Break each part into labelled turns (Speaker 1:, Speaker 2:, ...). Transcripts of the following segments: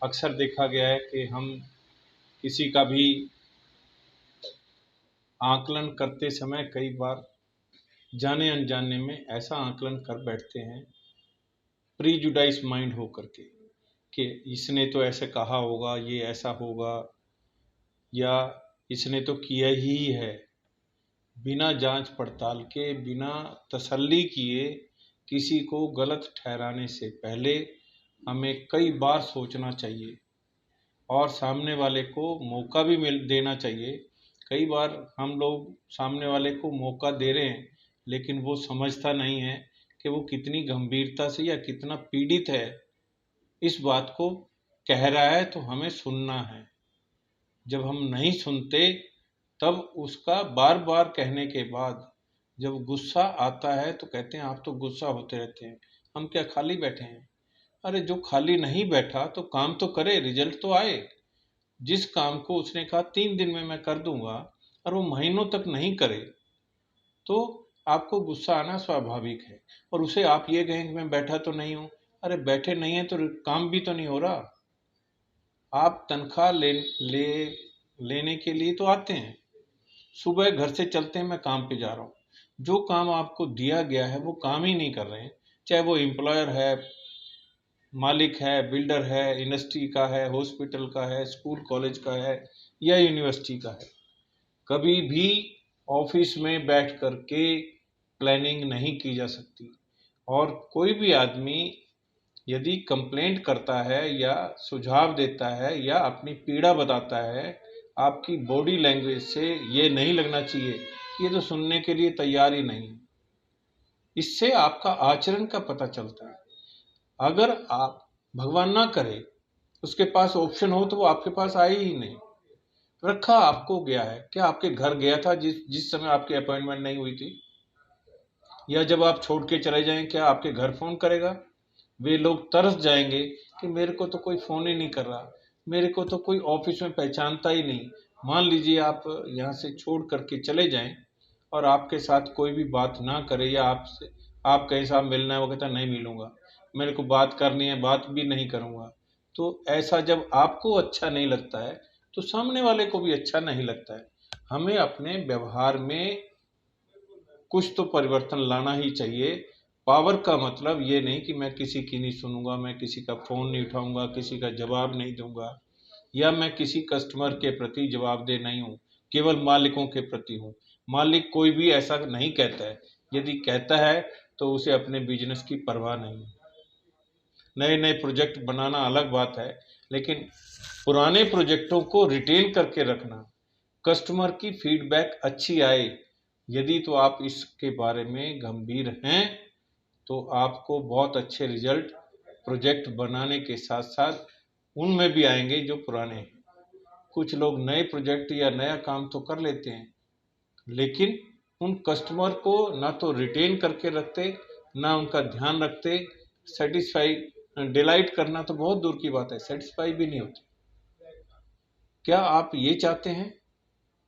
Speaker 1: अक्सर देखा गया है कि हम किसी का भी आकलन करते समय कई बार जाने अनजाने में ऐसा आकलन कर बैठते हैं प्रीजुडाइज माइंड हो करके कि इसने तो ऐसे कहा होगा, ये ऐसा होगा, या इसने तो किया ही है। बिना जांच पड़ताल के, बिना तसल्ली किए किसी को गलत ठहराने से पहले हमें कई बार सोचना चाहिए और सामने वाले को मौका भी मिल देना चाहिए। कई बार हम लोग सामने वाले को मौका दे रहे हैं लेकिन वो समझता नहीं है कि वो कितनी गंभीरता से या कितना पीड़ित है, इस बात को कह रहा है, तो हमें सुनना है। जब हम नहीं सुनते तब उसका बार बार कहने के बाद जब गुस्सा आता है तो कहते हैं आप तो गुस्सा होते रहते हैं, हम क्या खाली बैठे हैं? अरे जो खाली नहीं बैठा तो काम तो करे, रिजल्ट तो आए। जिस काम को उसने कहा 3 दिन में मैं कर दूंगा और वो महीनों तक नहीं करे तो आपको गुस्सा आना स्वाभाविक है। और उसे आप ये कहें कि मैं बैठा तो नहीं हूँ, अरे बैठे नहीं है तो काम भी तो नहीं हो रहा। आप तनख्वाह ले लेने के लिए तो आते हैं, सुबह घर से चलते हैं मैं काम पे जा रहा हूँ, जो काम आपको दिया गया है वो काम ही नहीं कर रहे हैं। चाहे वो एम्प्लॉयर है, मालिक है, बिल्डर है, इंडस्ट्री का है, हॉस्पिटल का है, स्कूल कॉलेज का है या यूनिवर्सिटी का है, कभी भी ऑफिस में बैठ कर के प्लानिंग नहीं की जा सकती। और कोई भी आदमी यदि कंप्लेंट करता है या सुझाव देता है या अपनी पीड़ा बताता है, आपकी बॉडी लैंग्वेज से ये नहीं लगना चाहिए कि ये तो सुनने के लिए तैयार ही नहीं है। इससे आपका आचरण का पता चलता है। अगर आप भगवान ना करे उसके पास ऑप्शन हो तो वो आपके पास आए ही नहीं। रखा आपको गया है, क्या आपके घर गया था जिस जिस समय आपकी अपॉइंटमेंट नहीं हुई थी? या जब आप छोड़ के चले जाएं क्या आपके घर फोन करेगा? वे लोग तरस जाएंगे कि मेरे को तो कोई फोन ही नहीं कर रहा, मेरे को तो कोई ऑफिस में पहचानता ही नहीं। मान लीजिए आप यहाँ से छोड़ करके चले जाएं और आपके साथ कोई भी बात ना करे, या आपसे आप कहीं साहब मिलना है, वो कहता नहीं मिलूंगा, मेरे को बात करनी है, बात भी नहीं करूंगा। तो ऐसा जब आपको अच्छा नहीं लगता है तो सामने वाले को भी अच्छा नहीं लगता है। हमें अपने व्यवहार में कुछ तो परिवर्तन लाना ही चाहिए। पावर का मतलब ये नहीं कि मैं किसी की नहीं सुनूंगा, मैं किसी का फोन नहीं उठाऊंगा, किसी का जवाब नहीं दूंगा, या मैं किसी कस्टमर के प्रति जवाबदेह नहीं हूँ, केवल मालिकों के प्रति हूँ। मालिक कोई भी ऐसा नहीं कहता है, यदि कहता है तो उसे अपने बिजनेस की परवाह नहीं है। नए नए प्रोजेक्ट बनाना अलग बात है, लेकिन पुराने प्रोजेक्टों को रिटेन करके रखना, कस्टमर की फीडबैक अच्छी आए, यदि तो आप इसके बारे में गंभीर हैं तो आपको बहुत अच्छे रिजल्ट प्रोजेक्ट बनाने के साथ साथ उनमें भी आएंगे जो पुराने हैं। कुछ लोग नए प्रोजेक्ट या नया काम तो कर लेते हैं लेकिन उन कस्टमर को ना तो रिटेन करके रखते, ना उनका ध्यान रखते। सेटिस्फाई डिलाइट करना तो बहुत दूर की बात है, सेटिस्फाई भी नहीं होते। क्या आप ये चाहते हैं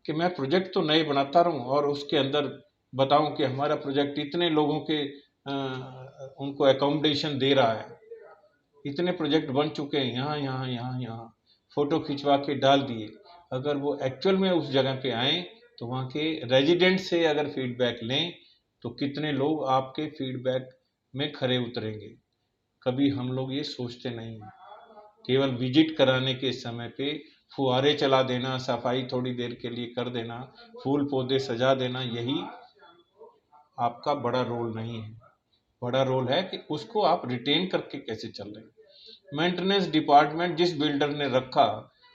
Speaker 1: कि मैं प्रोजेक्ट तो नए बनाता रहूं और उसके अंदर बताऊं कि हमारा प्रोजेक्ट इतने लोगों के उनको अकोमोडेशन दे रहा है, इतने प्रोजेक्ट बन चुके हैं, यहाँ यहाँ यहाँ यहाँ फोटो खिंचवा के डाल दिए। अगर वो एक्चुअल में उस जगह पे आए तो वहाँ के रेजिडेंट से अगर फीडबैक लें तो कितने लोग आपके फीडबैक में खरे उतरेंगे। कभी हम लोग ये सोचते नहीं हैं। केवल विजिट कराने के समय पे फुहारे चला देना, सफाई थोड़ी देर के लिए कर देना, फूल पौधे सजा देना, यही आपका बड़ा रोल नहीं है। बड़ा रोल है कि उसको आप रिटेन करके कैसे चल रहे हैं। मेंटेनेंस डिपार्टमेंट जिस बिल्डर ने रखा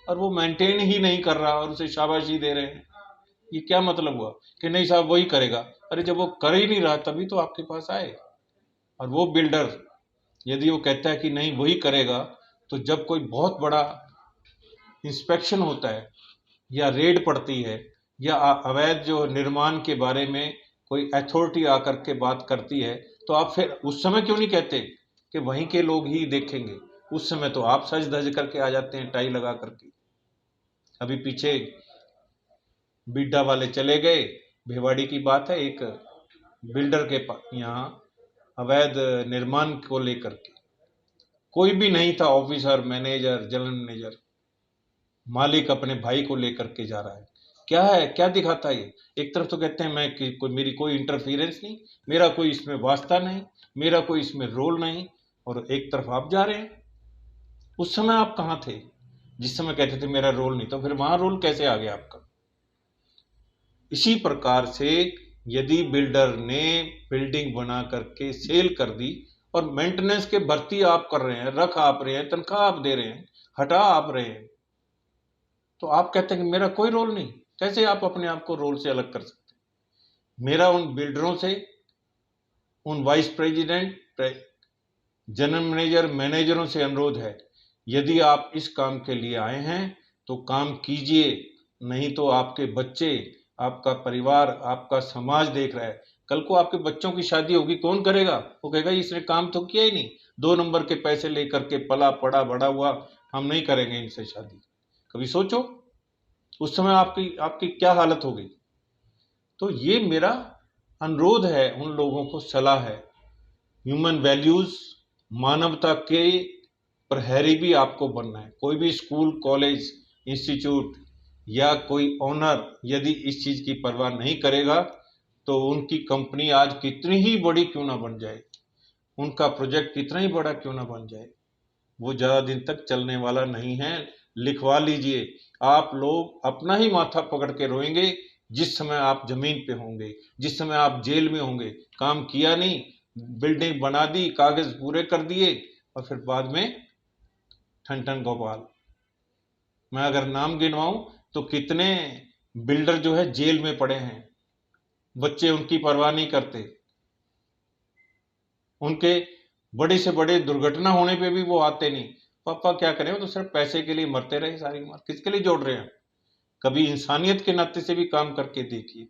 Speaker 1: और वो मेंटेन ही नहीं कर रहा और उसे शाबाशी दे रहे हैं, ये क्या मतलब हुआ कि नहीं साहब वही करेगा? अरे जब वो कर ही नहीं रहा तभी तो आपके पास आए। और वो बिल्डर यदि वो कहता है कि नहीं वही करेगा, तो जब कोई बहुत बड़ा इंस्पेक्शन होता है या रेड पड़ती है या अवैध जो निर्माण के बारे में कोई अथॉरिटी आकर के बात करती है, तो आप फिर उस समय क्यों नहीं कहते कि वहीं के लोग ही देखेंगे? उस समय तो आप सज धज करके आ जाते हैं, टाई लगा करके। अभी पीछे बिड्डा वाले चले गए, भिवाड़ी की बात है, एक बिल्डर के यहाँ अवैध निर्माण को लेकर के कोई भी नहीं था, ऑफिसर, मैनेजर, जनरल मैनेजर। मालिक अपने भाई को लेकर के जा रहा है। क्या है, क्या दिखाता है ये? एक तरफ तो कहते हैं मैं मेरी कोई इंटरफियरेंस नहीं, मेरा कोई इसमें वास्ता नहीं, मेरा कोई इसमें रोल नहीं, और एक तरफ आप जा रहे हैं। उस समय आप कहाँ थे जिस समय कहते थे मेरा रोल नहीं? तो फिर वहां रोल कैसे आ गया आपका? इसी प्रकार से यदि बिल्डर ने बिल्डिंग बना करके सेल कर दी और मेंटेनेंस के भर्ती आप कर रहे हैं, रख आप रहे हैं, तनख्वाह आप दे रहे हैं, हटा आप रहे हैं, तो आप कहते हैं कि मेरा कोई रोल नहीं। कैसे आप अपने आप को रोल से अलग कर सकते हैं? मेरा उन बिल्डरों से, उन वाइस प्रेसिडेंट, जनरल मैनेजर, मैनेजरों से अनुरोध है, यदि आप इस काम के लिए आए हैं तो काम कीजिए, नहीं तो आपके बच्चे, आपका परिवार, आपका समाज देख रहा है। कल को आपके बच्चों की शादी होगी, कौन करेगा? वो कहेगा इसने काम तो किया ही नहीं, 2 नंबर के पैसे लेकर के पला पड़ा बड़ा हुआ, हम नहीं करेंगे इनसे शादी। कभी सोचो उस समय आपकी आपकी क्या हालत होगी। तो ये मेरा अनुरोध है, उन लोगों को सलाह है। ह्यूमन वैल्यूज, मानवता के प्रहरी भी आपको बनना है। कोई भी स्कूल, कॉलेज, इंस्टीट्यूट या कोई ओनर यदि इस चीज की परवाह नहीं करेगा तो उनकी कंपनी आज कितनी ही बड़ी क्यों ना बन जाए, उनका प्रोजेक्ट कितना ही बड़ा क्यों ना बन जाए, वो ज्यादा दिन तक चलने वाला नहीं है। लिखवा लीजिए, आप लोग अपना ही माथा पकड़ के रोएंगे जिस समय आप जमीन पे होंगे, जिस समय आप जेल में होंगे। काम किया नहीं, बिल्डिंग बना दी, कागज पूरे कर दिए, और फिर बाद में ठन ठन गोपाल। मैं अगर नाम गिनवाऊं तो कितने बिल्डर जो है जेल में पड़े हैं, बच्चे उनकी परवाह नहीं करते, उनके बड़े से बड़े दुर्घटना होने पे भी वो आते नहीं। पापा क्या करें, वो तो सिर्फ पैसे के लिए मरते रहे सारी उम्र, किसके लिए जोड़ रहे हैं? कभी इंसानियत के नाते से भी काम करके देखिए।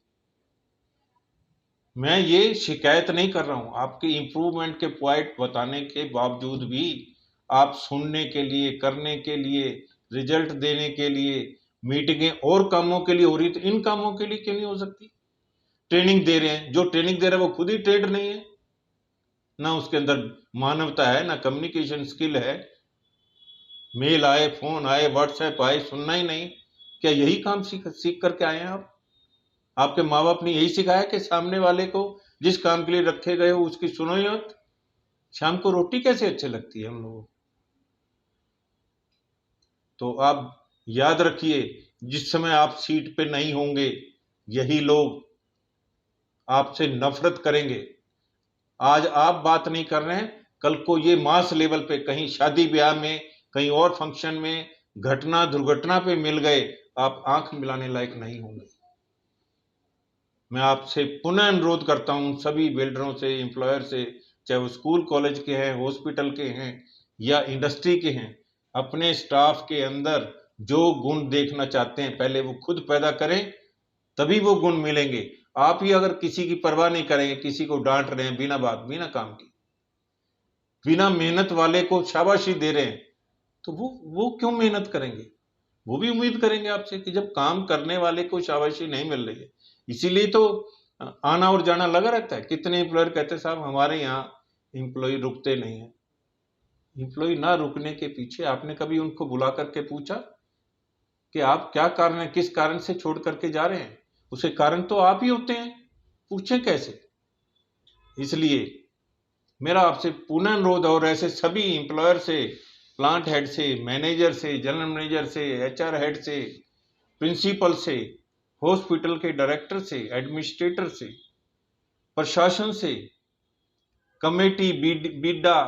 Speaker 1: मैं ये शिकायत नहीं कर रहा हूं, आपके इंप्रूवमेंट के पॉइंट बताने के बावजूद भी आप सुनने के लिए, करने के लिए, रिजल्ट देने के लिए, मीटिंगें और कामों के लिए हो रही, तो इन कामों के लिए क्यों नहीं हो सकती? ट्रेनिंग दे रहे हैं, जो ट्रेनिंग दे रहा है वो खुद ही ट्रेंड नहीं है, ना उसके अंदर मानवता है, ना कम्युनिकेशन स्किल है। मेल आए, फोन आए, व्हाट्सएप आए, सुनना ही नहीं। क्या यही काम सीख सीख करके आए हैं आप? आपके माँ बाप ने यही सिखाया कि सामने वाले को जिस काम के लिए रखे गए हो उसकी सुनो ही मत? शाम को रोटी कैसे अच्छी लगती है हम लोगों को? तो आप याद रखिए, जिस समय आप सीट पे नहीं होंगे यही लोग आपसे नफरत करेंगे। आज आप बात नहीं कर रहे हैं, कल को ये मास लेवल पे कहीं शादी ब्याह में, कहीं और फंक्शन में, घटना दुर्घटना पे मिल गए, आप आंख मिलाने लायक नहीं होंगे। मैं आपसे पुनः अनुरोध करता हूं, सभी बिल्डरों से, एम्प्लॉयर से, चाहे वो स्कूल कॉलेज के हैं, हॉस्पिटल के हैं या इंडस्ट्री के हैं, अपने स्टाफ के अंदर जो गुण देखना चाहते हैं पहले वो खुद पैदा करें, तभी वो गुण मिलेंगे। आप ही अगर किसी की परवाह नहीं करेंगे, किसी को डांट रहे हैं बिना बात, बिना काम की, बिना मेहनत वाले को शाबाशी दे रहे हैं, तो वो क्यों मेहनत करेंगे? वो भी उम्मीद करेंगे आपसे कि जब काम करने वाले को शाबाशी नहीं मिल रही है। इसीलिए तो आना और जाना लगा रहता है। कितने एम्प्लॉयर कहते हैं साहब हमारे यहाँ एम्प्लॉय रुकते नहीं है। एम्प्लॉय ना रुकने के पीछे आपने कभी उनको बुला करके पूछा कि आप क्या कारण है, किस कारण से छोड़ करके जा रहे हैं? उसके कारण तो आप ही होते हैं, पूछे कैसे? इसलिए मेरा आपसे पुनः अनुरोध, और ऐसे सभी एम्प्लॉयर से, प्लांट हेड से, मैनेजर से, जनरल मैनेजर से, एचआर हेड से, प्रिंसिपल से, हॉस्पिटल के डायरेक्टर से, एडमिनिस्ट्रेटर से, प्रशासन से, कमेटी, बीडा,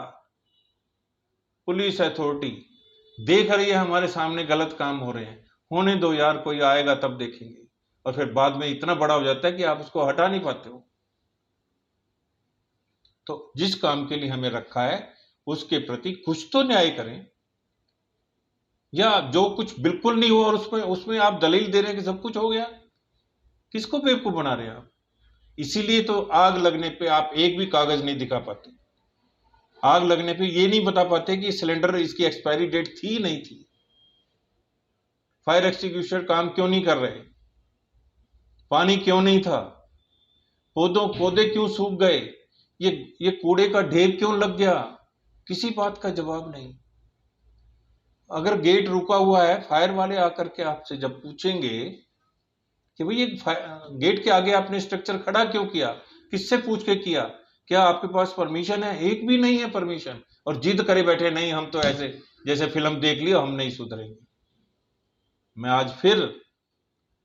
Speaker 1: पुलिस अथॉरिटी, देख रही है हमारे सामने गलत काम हो रहे हैं, होने दो यार, कोई आएगा तब देखेंगे। और फिर बाद में इतना बड़ा हो जाता है कि आप उसको हटा नहीं पाते हो। तो जिस काम के लिए हमें रखा है उसके प्रति कुछ तो न्याय करें। या जो कुछ बिल्कुल नहीं हुआ और उसमें उसमें आप दलील दे रहे हैं कि सब कुछ हो गया, किसको बेवकूफ बना रहे हैं आप? इसीलिए तो आग लगने पे आप एक भी कागज नहीं दिखा पाते। आग लगने पे ये नहीं बता पाते कि सिलेंडर, इसकी एक्सपायरी डेट थी नहीं थी। फायर एक्सटिंग्विशर काम क्यों नहीं कर रहे? पानी क्यों नहीं था? पौधे क्यों सूख गए? ये कूड़े का ढेर क्यों लग गया? किसी बात का जवाब नहीं। अगर गेट रुका हुआ है, फायर वाले आकर के आपसे जब पूछेंगे कि भाई ये गेट के आगे आपने स्ट्रक्चर खड़ा क्यों किया, किससे पूछ के किया, क्या आपके पास परमिशन है? एक भी नहीं है परमिशन, और जिद करे बैठे नहीं हम तो ऐसे जैसे फिल्म देख लियो, हम नहीं सुधरेंगे। मैं आज फिर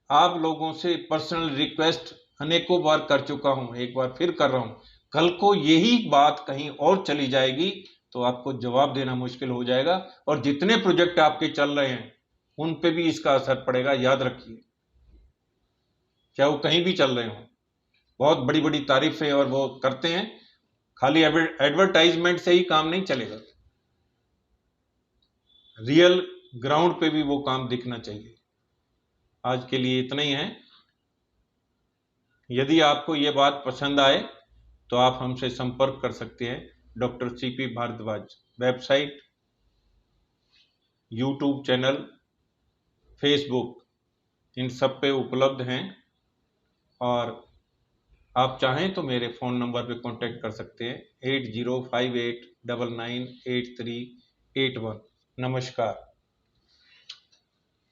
Speaker 1: आप लोगों से पर्सनल रिक्वेस्ट अनेकों बार कर चुका हूं, एक बार फिर कर रहा हूं, कल को यही बात कहीं और चली जाएगी तो आपको जवाब देना मुश्किल हो जाएगा, और जितने प्रोजेक्ट आपके चल रहे हैं उन पे भी इसका असर पड़ेगा, याद रखिए, चाहे वो कहीं भी चल रहे हो। बहुत बड़ी बड़ी तारीफें और वो करते हैं, खाली एडवर्टाइजमेंट से ही काम नहीं चलेगा, रियल ग्राउंड पे भी वो काम दिखना चाहिए। आज के लिए इतना ही है। यदि आपको ये बात पसंद आए तो आप हमसे संपर्क कर सकते हैं। Doctor CP Bhardwaj, website, YouTube channel, Facebook, इन सब पे उपलब्ध हैं। और आप चाहें तो मेरे फ़ोन नंबर पे कांटेक्ट कर सकते हैं 8058998381। नमस्कार।